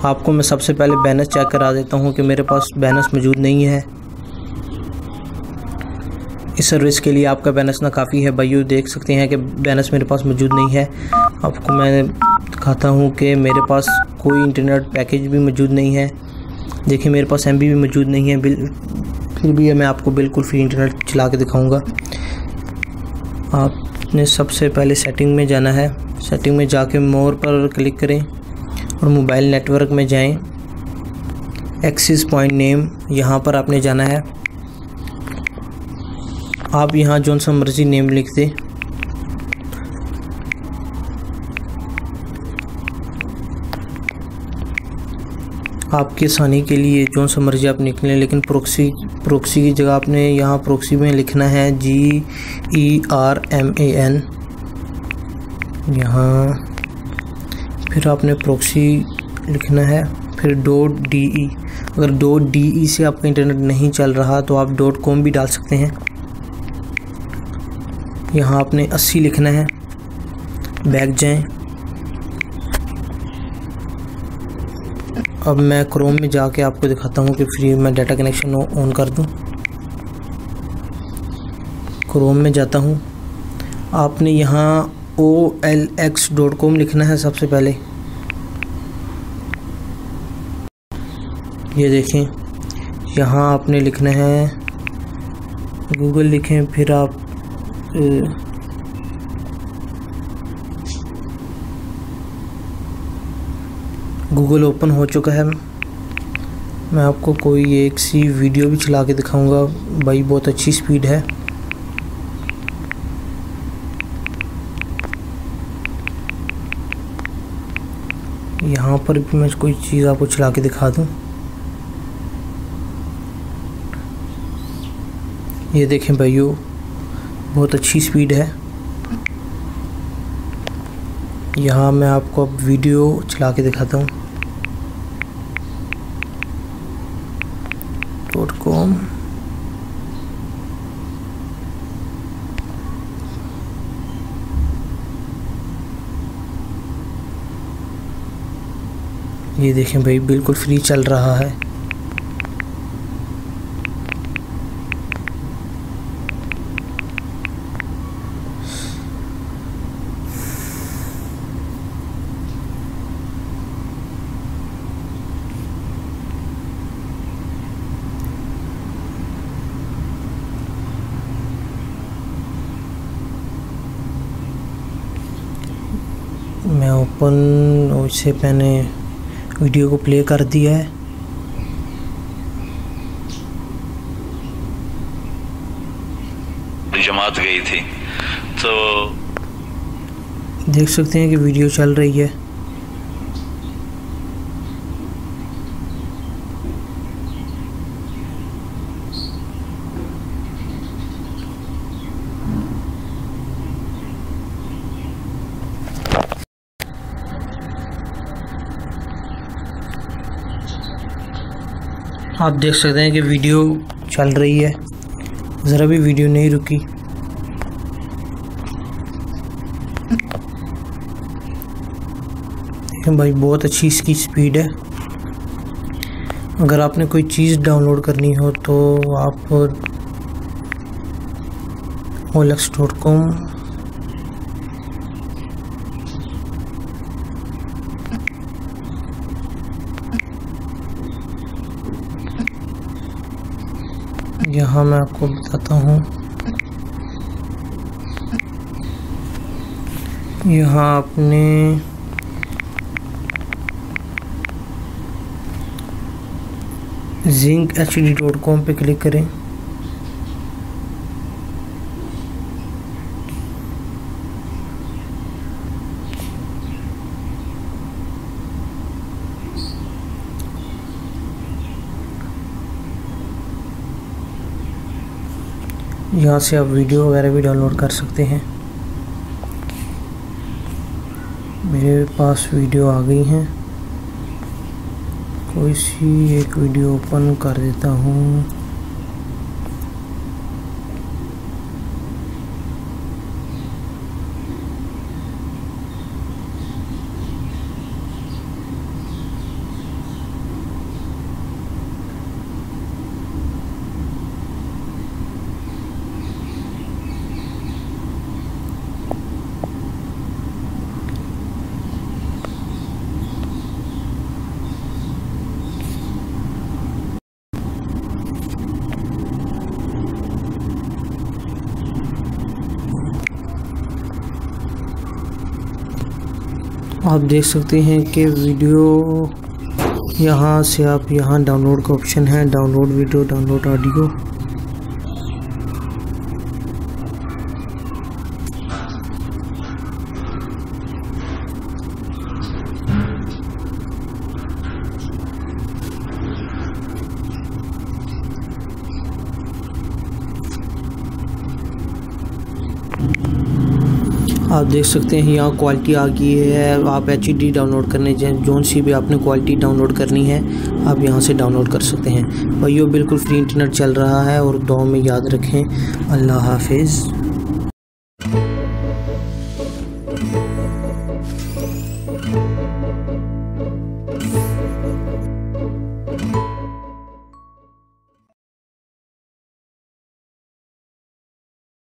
आपको मैं सबसे पहले बैलेंस चेक करा देता हूँ कि मेरे पास बैलेंस मौजूद नहीं है। इस सर्विस के लिए आपका बैलेंस ना काफ़ी है भाइयों। देख सकते हैं कि बैलेंस मेरे पास मौजूद नहीं है। आपको मैं दिखाता हूँ कि मेरे पास कोई इंटरनेट पैकेज भी मौजूद नहीं है। देखिए मेरे पास एमबी भी मौजूद नहीं है। फिर भी मैं आपको बिल्कुल फ्री इंटरनेट चला के दिखाऊँगा। आपने सबसे पहले सेटिंग में जाना है। सेटिंग में जाके मोर पर क्लिक करें और मोबाइल नेटवर्क में जाएं। एक्सेस पॉइंट नेम यहाँ पर आपने जाना है। आप यहाँ जो सा मर्जी नेम लिख दें। आपकी आसानी के लिए जो सा मर्जी आप लिख लें, लेकिन प्रोक्सी की जगह आपने यहाँ प्रोक्सी में लिखना है GERMAN। यहाँ फिर आपने प्रोक्सी लिखना है, फिर .de। अगर .de से आपका इंटरनेट नहीं चल रहा तो आप .com भी डाल सकते हैं। यहाँ आपने 80 लिखना है। बैक जाएं। अब मैं क्रोम में जाके आपको दिखाता हूँ कि फ्री मैं डाटा कनेक्शन ऑन कर दूँ। क्रोम में जाता हूँ। आपने यहाँ OLX.com लिखना है सबसे पहले। ये देखें, यहाँ आपने लिखना है गूगल लिखें, फिर आप गूगल ओपन हो चुका है। मैं आपको कोई एक सी वीडियो भी चला के दिखाऊंगा भाई, बहुत अच्छी स्पीड है। यहाँ पर भी मैं कोई चीज़ आपको चला के दिखा दूँ। ये देखें भाइयों, बहुत अच्छी स्पीड है। यहाँ मैं आपको अब वीडियो चला के दिखाता हूँ। .com ये देखें भाई, बिल्कुल फ्री चल रहा है। मैं ओपन से मैंने वीडियो को प्ले कर दिया है। जमात गई थी तो देख सकते हैं कि वीडियो चल रही है। आप देख सकते हैं कि वीडियो चल रही है, ज़रा भी वीडियो नहीं रुकी। देखें भाई, बहुत अच्छी इसकी स्पीड है। अगर आपने कोई चीज़ डाउनलोड करनी हो तो आप OLX.com यहाँ मैं आपको बताता हूँ। यहाँ आपने ZincHD.com पे क्लिक करें। यहाँ से आप वीडियो वगैरह भी डाउनलोड कर सकते हैं। मेरे पास वीडियो आ गई हैं। कोई सी एक वीडियो ओपन कर देता हूँ। आप देख सकते हैं कि वीडियो यहाँ से आप यहाँ डाउनलोड का ऑप्शन है, डाउनलोड वीडियो, डाउनलोड ऑडियो। आप देख सकते हैं यहाँ क्वालिटी आ गई है। आप HD डाउनलोड करने जोन सी भी आपने क्वालिटी डाउनलोड करनी है आप यहाँ से डाउनलोड कर सकते हैं। भाइयों बिल्कुल फ्री इंटरनेट चल रहा है और दुआ में याद रखें। अल्लाह हाफिज़।